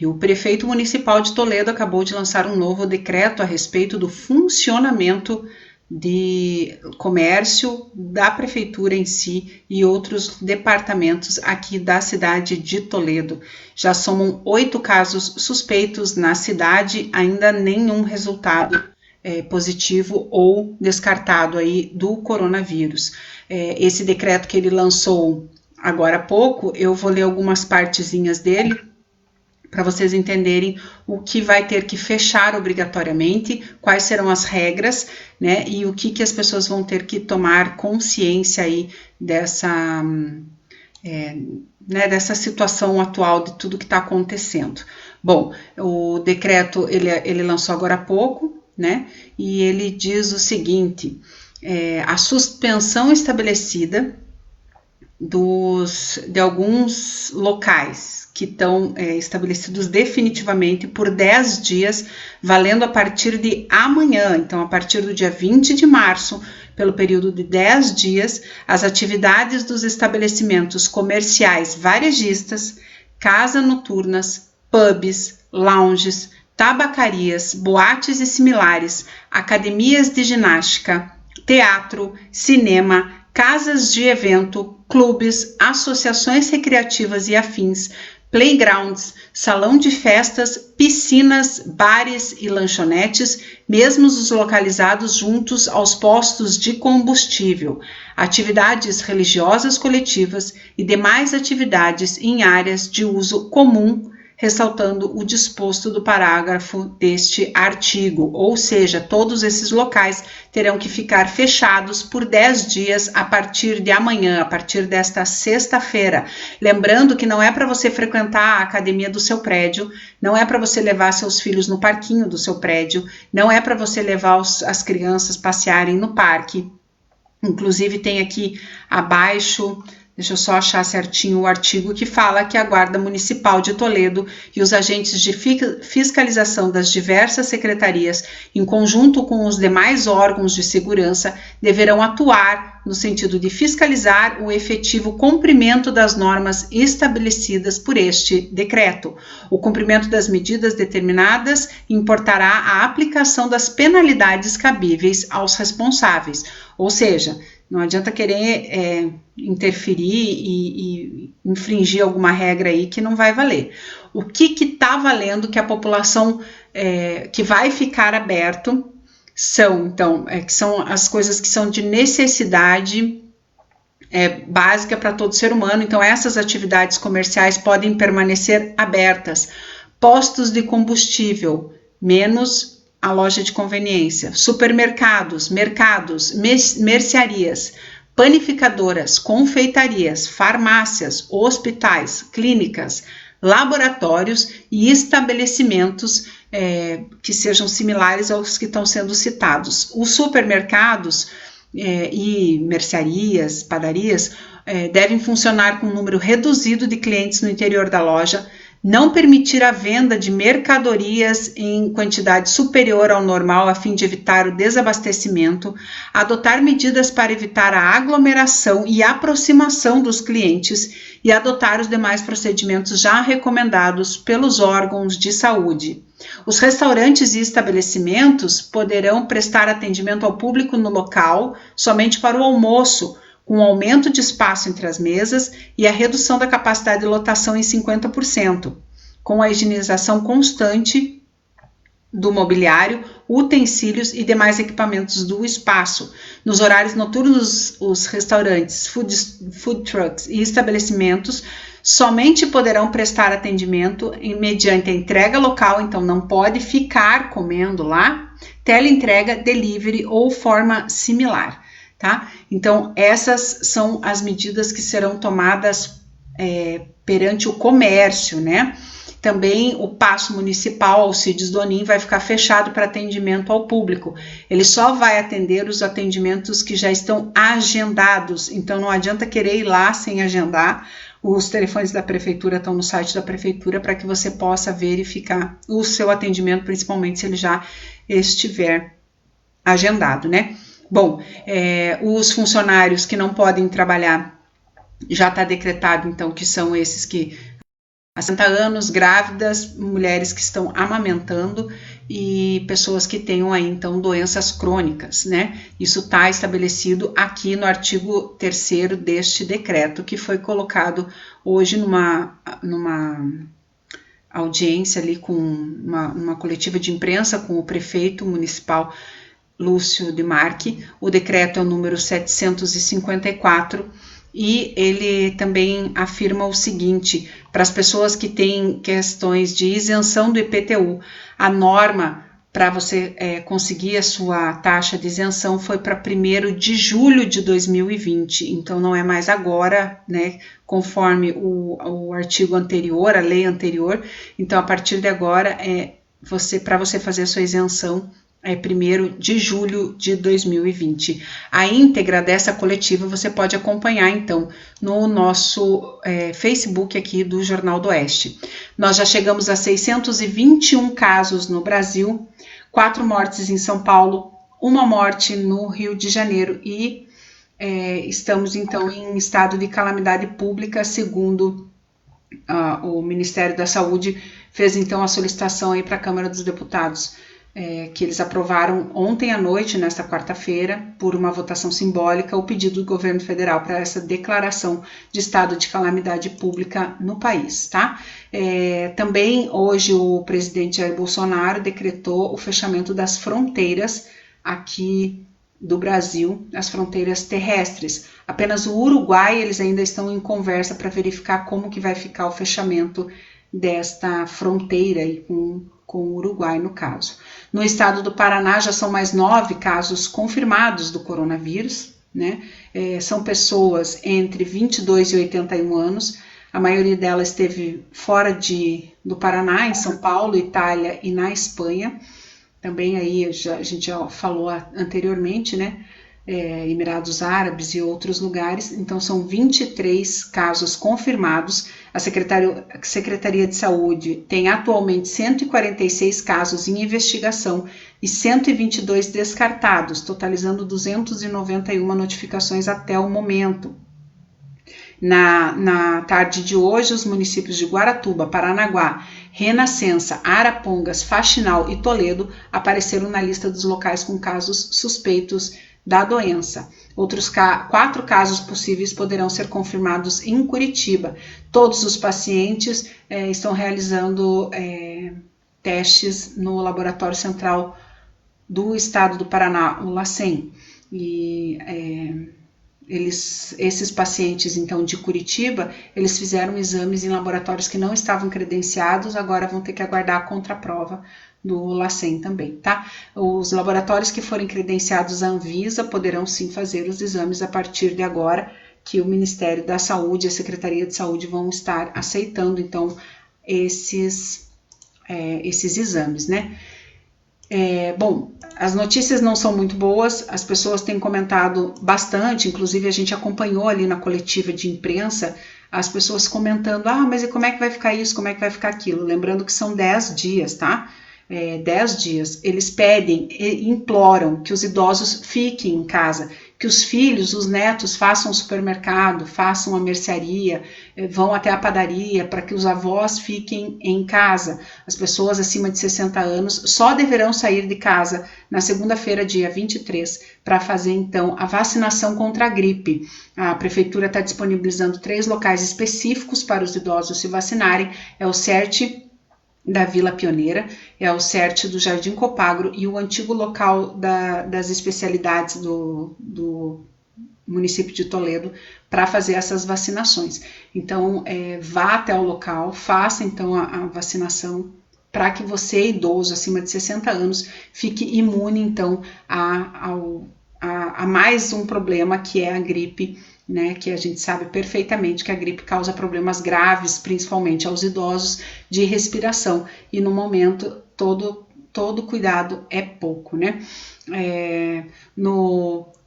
E o prefeito municipal de Toledo acabou de lançar um novo decreto a respeito do funcionamento de comércio da prefeitura em si e outros departamentos aqui da cidade de Toledo. Já somam 8 casos suspeitos na cidade, ainda nenhum resultado positivo ou descartado aí do coronavírus. Esse decreto que ele lançou agora há pouco, eu vou ler algumas partezinhas dele para vocês entenderem o que vai ter que fechar obrigatoriamente, quais serão as regras, né, e o que as pessoas vão ter que tomar consciência aí dessa, dessa situação atual de tudo que está acontecendo. Bom, o decreto ele lançou agora há pouco, né, e ele diz o seguinte: a suspensão estabelecida de alguns locais que estão estabelecidos definitivamente por 10 dias, valendo a partir de amanhã. Então, a partir do dia 20 de março, pelo período de 10 dias, as atividades dos estabelecimentos comerciais varejistas, casas noturnas, pubs, lounges, tabacarias, boates e similares, academias de ginástica, teatro, cinema, casas de evento, clubes, associações recreativas e afins, playgrounds, salão de festas, piscinas, bares e lanchonetes, mesmo os localizados juntos aos postos de combustível, atividades religiosas coletivas e demais atividades em áreas de uso comum, ressaltando o disposto do parágrafo deste artigo, ou seja, todos esses locais terão que ficar fechados por 10 dias a partir de amanhã, a partir desta sexta-feira. Lembrando que não é para você frequentar a academia do seu prédio, não é para você levar seus filhos no parquinho do seu prédio, não é para você levar as crianças passearem no parque. Inclusive tem aqui abaixo, deixa eu só achar certinho o artigo que fala que a Guarda Municipal de Toledo e os agentes de fiscalização das diversas secretarias, em conjunto com os demais órgãos de segurança, deverão atuar no sentido de fiscalizar o efetivo cumprimento das normas estabelecidas por este decreto. O cumprimento das medidas determinadas importará a aplicação das penalidades cabíveis aos responsáveis, ou seja, não adianta querer interferir e infringir alguma regra aí que não vai valer. O que está valendo que a população que vai ficar aberto são, então, que são as coisas que são de necessidade básica para todo ser humano. Então, essas atividades comerciais podem permanecer abertas. Postos de combustível, menos a loja de conveniência, supermercados, mercados, mercearias, panificadoras, confeitarias, farmácias, hospitais, clínicas, laboratórios e estabelecimentos que sejam similares aos que estão sendo citados. Os supermercados e mercearias, padarias, devem funcionar com um número reduzido de clientes no interior da loja, não permitir a venda de mercadorias em quantidade superior ao normal a fim de evitar o desabastecimento, adotar medidas para evitar a aglomeração e aproximação dos clientes e adotar os demais procedimentos já recomendados pelos órgãos de saúde. Os restaurantes e estabelecimentos poderão prestar atendimento ao público no local somente para o almoço, com aumento de espaço entre as mesas e a redução da capacidade de lotação em 50%, com a higienização constante do mobiliário, utensílios e demais equipamentos do espaço. Nos horários noturnos, os restaurantes, food trucks e estabelecimentos somente poderão prestar atendimento mediante a entrega local, então não pode ficar comendo lá, teleentrega, delivery ou forma similar. Tá? Então, essas são as medidas que serão tomadas perante o comércio, né? Também o Paço Municipal Alcides Donin vai ficar fechado para atendimento ao público. Ele só vai atender os atendimentos que já estão agendados, então não adianta querer ir lá sem agendar. Os telefones da prefeitura estão no site da prefeitura para que você possa verificar o seu atendimento, principalmente se ele já estiver agendado, né? Bom, os funcionários que não podem trabalhar, já está decretado, então, que são esses que 60 anos, grávidas, mulheres que estão amamentando e pessoas que tenham aí então doenças crônicas, né? Isso está estabelecido aqui no artigo 3º deste decreto, que foi colocado hoje numa audiência ali com uma coletiva de imprensa com o prefeito municipal Lúcio de Marque. O decreto é o número 754 e ele também afirma o seguinte: para as pessoas que têm questões de isenção do IPTU, a norma para você conseguir a sua taxa de isenção foi para 1º de julho de 2020, então não é mais agora, né, conforme o artigo anterior, a lei anterior. Então, a partir de agora, para você fazer a sua isenção, é 1º de julho de 2020. A íntegra dessa coletiva você pode acompanhar, então, no nosso Facebook aqui do Jornal do Oeste. Nós já chegamos a 621 casos no Brasil, 4 mortes em São Paulo, 1 morte no Rio de Janeiro e estamos, então, em estado de calamidade pública, segundo o Ministério da Saúde fez, então, a solicitação aí para a Câmara dos Deputados, que eles aprovaram ontem à noite, nesta quarta-feira, por uma votação simbólica, o pedido do governo federal para essa declaração de estado de calamidade pública no país, tá? Também hoje o presidente Jair Bolsonaro decretou o fechamento das fronteiras aqui do Brasil, as fronteiras terrestres. Apenas o Uruguai, eles ainda estão em conversa para verificar como que vai ficar o fechamento desta fronteira aí com o Uruguai, no caso. No estado do Paraná já são mais 9 casos confirmados do coronavírus, né? São pessoas entre 22 e 81 anos, a maioria delas esteve fora do Paraná, em São Paulo, Itália e na Espanha. Também aí a gente já falou anteriormente, né? Emirados Árabes e outros lugares. Então são 23 casos confirmados. A Secretaria de Saúde tem atualmente 146 casos em investigação e 122 descartados, totalizando 291 notificações até o momento. Na tarde de hoje, os municípios de Guaratuba, Paranaguá, Renascença, Arapongas, Faxinal e Toledo apareceram na lista dos locais com casos suspeitos da doença. Outros 4 casos possíveis poderão ser confirmados em Curitiba. Todos os pacientes estão realizando testes no Laboratório Central do Estado do Paraná, o LACEN. E esses pacientes, então, de Curitiba, eles fizeram exames em laboratórios que não estavam credenciados, agora vão ter que aguardar a contraprova do LACEN também, tá? Os laboratórios que forem credenciados à Anvisa poderão sim fazer os exames a partir de agora, que o Ministério da Saúde e a Secretaria de Saúde vão estar aceitando, então, esses exames, né? Bom, as notícias não são muito boas, as pessoas têm comentado bastante, inclusive a gente acompanhou ali na coletiva de imprensa, as pessoas comentando, mas e como é que vai ficar isso, como é que vai ficar aquilo? Lembrando que são 10 dias, tá? 10 dias. Eles pedem e imploram que os idosos fiquem em casa, que os filhos, os netos façam o supermercado, façam a mercearia, vão até a padaria, para que os avós fiquem em casa. As pessoas acima de 60 anos só deverão sair de casa na segunda-feira, dia 23, para fazer então a vacinação contra a gripe. A prefeitura está disponibilizando 3 locais específicos para os idosos se vacinarem, é o CERT da Vila Pioneira, é o CERT do Jardim Copagro e o antigo local das especialidades do município de Toledo para fazer essas vacinações. Então, vá até o local, faça então a vacinação para que você, idoso acima de 60 anos, fique imune então a mais um problema que é a gripe, né, que a gente sabe perfeitamente que a gripe causa problemas graves, principalmente aos idosos, de respiração, e no momento todo cuidado é pouco, né?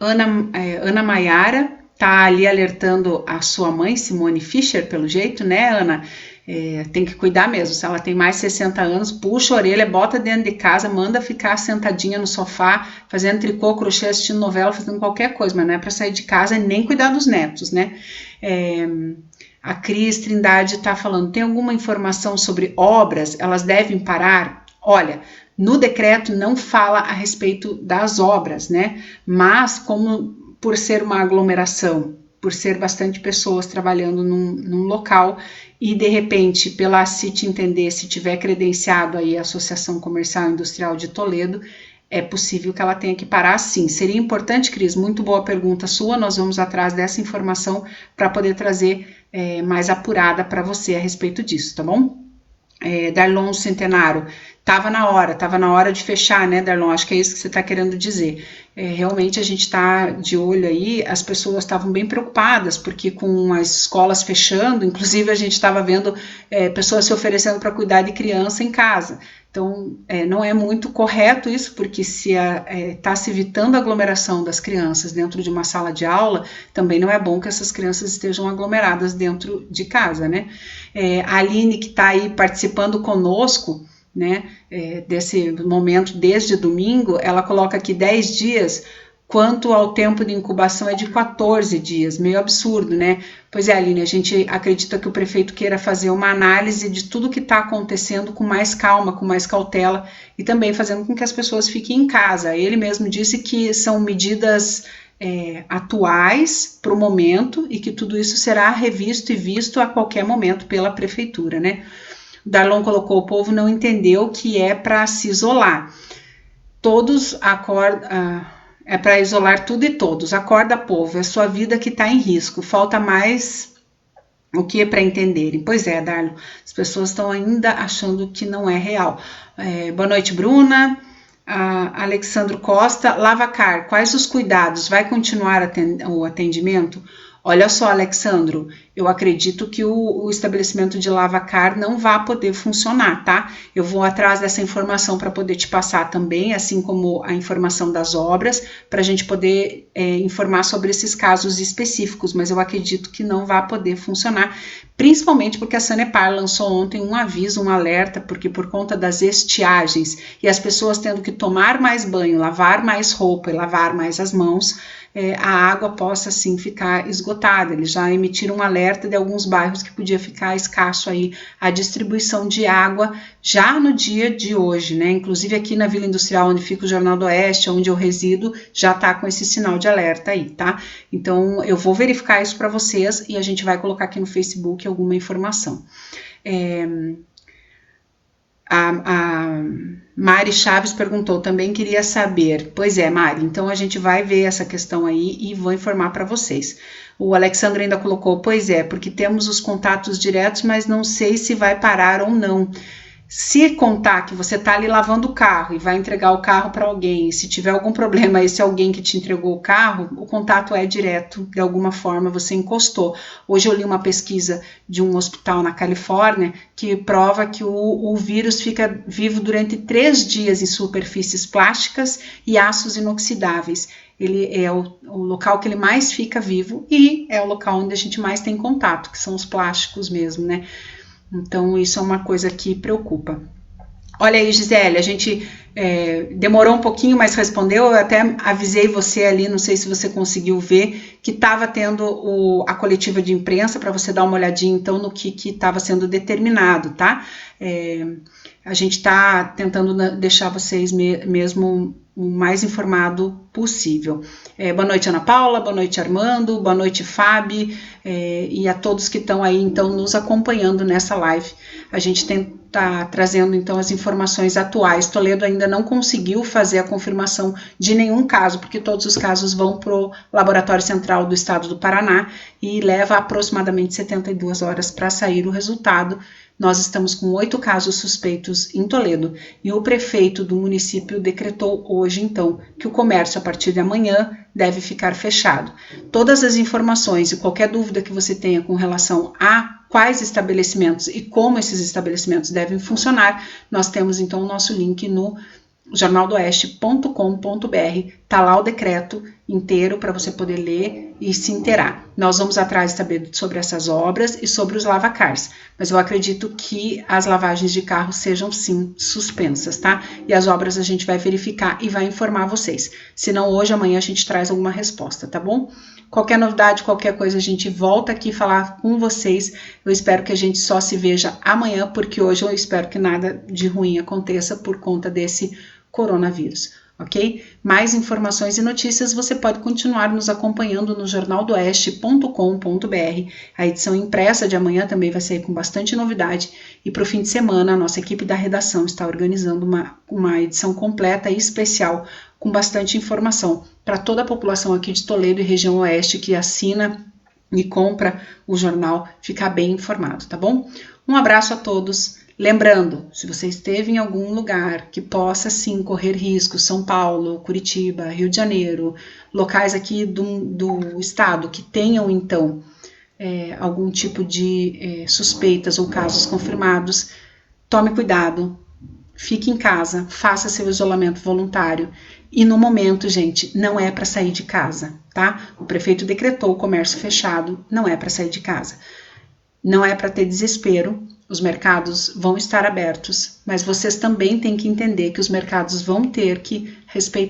Ana Maiara tá ali alertando a sua mãe, Simone Fischer, pelo jeito, né, Ana? Tem que cuidar mesmo, se ela tem mais de 60 anos, puxa a orelha, bota dentro de casa, manda ficar sentadinha no sofá, fazendo tricô, crochê, assistindo novela, fazendo qualquer coisa, mas não é para sair de casa e nem cuidar dos netos, né? A Cris Trindade está falando, tem alguma informação sobre obras? Elas devem parar? Olha, no decreto não fala a respeito das obras, né? Mas como por ser uma aglomeração, por ser bastante pessoas trabalhando num local e de repente pela CIT entender, se tiver credenciado aí a Associação Comercial e Industrial de Toledo, é possível que ela tenha que parar sim. Seria importante, Cris, muito boa pergunta sua, nós vamos atrás dessa informação para poder trazer mais apurada para você a respeito disso, tá bom? Darlon Centenário, estava na hora de fechar, né, Darlon? Acho que é isso que você está querendo dizer. Realmente a gente está de olho aí, as pessoas estavam bem preocupadas, porque com as escolas fechando, inclusive a gente estava vendo pessoas se oferecendo para cuidar de criança em casa. Então, não é muito correto isso, porque se está se evitando a aglomeração das crianças dentro de uma sala de aula, também não é bom que essas crianças estejam aglomeradas dentro de casa, né? A Aline, que está aí participando conosco, né, desse momento desde domingo, ela coloca aqui 10 dias, quanto ao tempo de incubação é de 14 dias, meio absurdo, né? Pois é, Aline, a gente acredita que o prefeito queira fazer uma análise de tudo que está acontecendo com mais calma, com mais cautela e também fazendo com que as pessoas fiquem em casa. Ele mesmo disse que são medidas atuais para o momento e que tudo isso será revisto e visto a qualquer momento pela prefeitura, né? Darlon colocou, o povo não entendeu que é para se isolar. Todos acordam... É para isolar tudo e todos. Acorda, povo, é sua vida que está em risco. Falta mais o que é para entenderem. Pois é, Darlon, as pessoas estão ainda achando que não é real. Boa noite, Bruna. Alexandro Costa, Lavacar, quais os cuidados? Vai continuar o atendimento? Olha só, Alexandro, eu acredito que o estabelecimento de Lavacar não vai poder funcionar, tá? Eu vou atrás dessa informação para poder te passar também, assim como a informação das obras, para a gente poder informar sobre esses casos específicos, mas eu acredito que não vai poder funcionar, principalmente porque a Sanepar lançou ontem um aviso, um alerta, porque por conta das estiagens e as pessoas tendo que tomar mais banho, lavar mais roupa e lavar mais as mãos, a água possa sim ficar esgotada. Eles já emitiram um alerta de alguns bairros que podia ficar escasso aí a distribuição de água já no dia de hoje, né? Inclusive aqui na Vila Industrial, onde fica o Jornal do Oeste, onde eu resido, já tá com esse sinal de alerta aí, tá? Então eu vou verificar isso para vocês e a gente vai colocar aqui no Facebook alguma informação. A Mari Chaves perguntou, também queria saber. Pois é, Mari, então a gente vai ver essa questão aí e vou informar para vocês. O Alexandre ainda colocou, pois é, porque temos os contatos diretos, mas não sei se vai parar ou não. Se contar que você está ali lavando o carro e vai entregar o carro para alguém, se tiver algum problema, esse alguém que te entregou o carro, o contato é direto, de alguma forma você encostou. Hoje eu li uma pesquisa de um hospital na Califórnia que prova que o vírus fica vivo durante 3 dias em superfícies plásticas e aços inoxidáveis. Ele é o local que ele mais fica vivo e é o local onde a gente mais tem contato, que são os plásticos mesmo, né? Então, isso é uma coisa que preocupa. Olha aí, Gisele, a gente demorou um pouquinho, mas respondeu. Eu até avisei você ali, não sei se você conseguiu ver, que estava tendo a coletiva de imprensa, para você dar uma olhadinha, então, no que estava sendo determinado, tá? A gente está tentando deixar vocês mesmo o mais informado possível. Boa noite, Ana Paula, boa noite, Armando, boa noite, Fábio, e a todos que estão aí, então, nos acompanhando nessa live. A gente está trazendo, então, as informações atuais. Toledo ainda não conseguiu fazer a confirmação de nenhum caso, porque todos os casos vão para o Laboratório Central do Estado do Paraná e leva aproximadamente 72 horas para sair o resultado. Nós estamos com 8 casos suspeitos em Toledo e o prefeito do município decretou hoje, então, que o comércio a partir de amanhã deve ficar fechado. Todas as informações e qualquer dúvida que você tenha com relação a quais estabelecimentos e como esses estabelecimentos devem funcionar, nós temos então o nosso link no jornaldoeste.com.br, tá lá o decreto inteiro para você poder ler e se inteirar. Nós vamos atrás de saber sobre essas obras e sobre os lavacars, mas eu acredito que as lavagens de carro sejam sim suspensas, tá? E as obras a gente vai verificar e vai informar vocês. Se não hoje, amanhã a gente traz alguma resposta, tá bom? Qualquer novidade, qualquer coisa, a gente volta aqui falar com vocês. Eu espero que a gente só se veja amanhã, porque hoje eu espero que nada de ruim aconteça por conta desse coronavírus, ok? Mais informações e notícias você pode continuar nos acompanhando no jornaldoeste.com.br. A edição impressa de amanhã também vai sair com bastante novidade. E para o fim de semana, a nossa equipe da redação está organizando uma edição completa e especial com bastante informação para toda a população aqui de Toledo e região oeste que assina e compra o jornal ficar bem informado, tá bom? Um abraço a todos. Lembrando, se você esteve em algum lugar que possa sim correr risco, São Paulo, Curitiba, Rio de Janeiro, locais aqui do estado que tenham então algum tipo de suspeitas ou casos confirmados, tome cuidado, fique em casa, faça seu isolamento voluntário e no momento, gente, não é para sair de casa, tá? O prefeito decretou o comércio fechado, não é para sair de casa. Não é para ter desespero, os mercados vão estar abertos, mas vocês também têm que entender que os mercados vão ter que respeitar